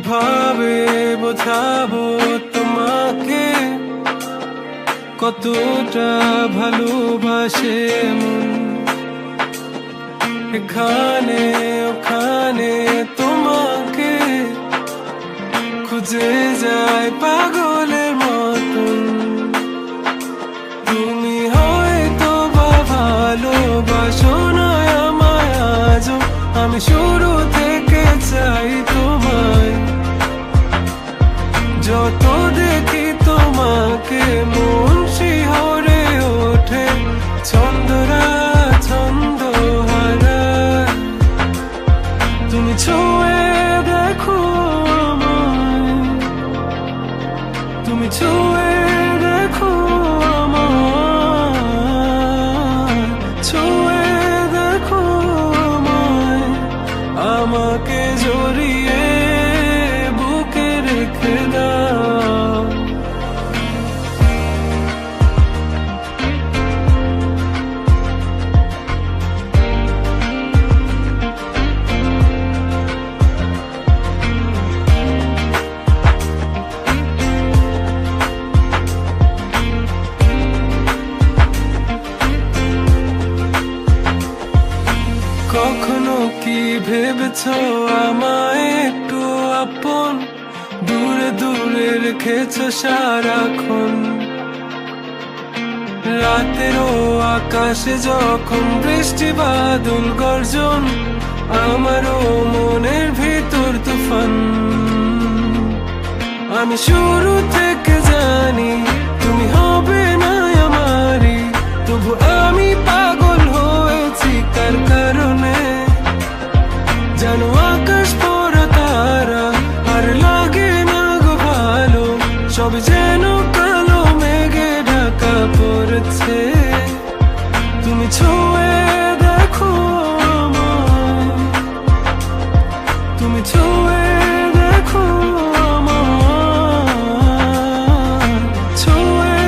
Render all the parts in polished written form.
কিভাবে বোঝাবো তোমাকে কতটা ভালোবাসে মন। এখানে ওখানে তোমাকে খুঁজে যায় পাগলের মতন। তুমি হয়তো বা ভালোবাসো না আমায় আজও, আমি শুরু থেকে চাই তোমায়। যত দেখি তোমাকে মন শিহরে ওঠে, ছন্দরা ছন্দ হারায়। তুমি ছুঁয়ে দেখো আমায়, তুমি ছুঁয়ে দেখো আমায়, ছুঁয়ে দেখো আমায়। আমাকে জড়িয়ে বুকে রেখে দাও। কখনো কি ভেবেছো আমায় একটু আপন, দূরে দূরে রেখেছো সারাক্ষণ। রাতেরও আকাশে যখন বৃষ্টি বাদল গর্জন, আমারও মনের ভিতর তুফান। আমি শুরু থেকে জানি তুমি হবে না আমারই, তবু আমি পাগল হয়েছি কার কারণে। জানো আকাশ পড়া তারা আর লাগে না গো ভালো, সব যেন কালো মেঘে ঢাকা পড়েছে। তুমি ছুঁয়ে দেখো আমায়, তুমি ছুঁয়ে দেখো আমায়, ছুঁয়ে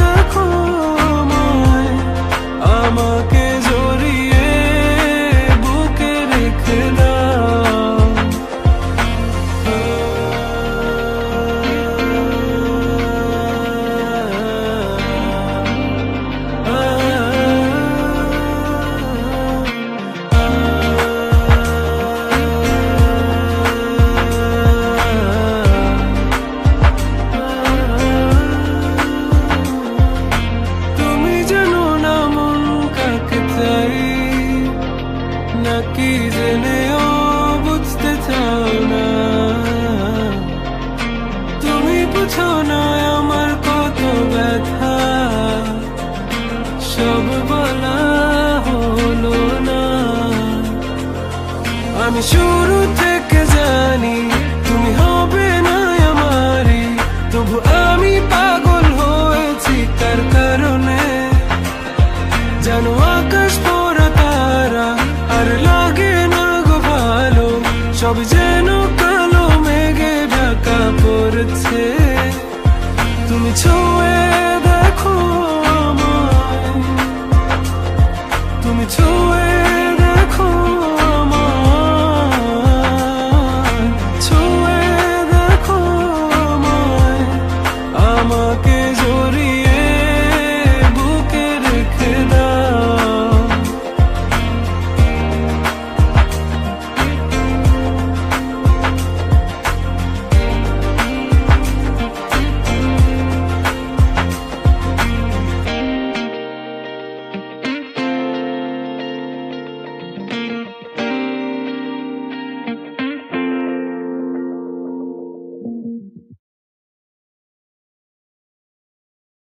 দেখো আমায়। আমাকে জড়িয়ে বুকে রেখে দাও। তুমি জানো না মন কাকে চাই, নাকি জেনেও বুঝতে চাও না। তুমি বুঝো না আমার কত ব্যথা, সব বলা হলো না। আমি শুরু থেকে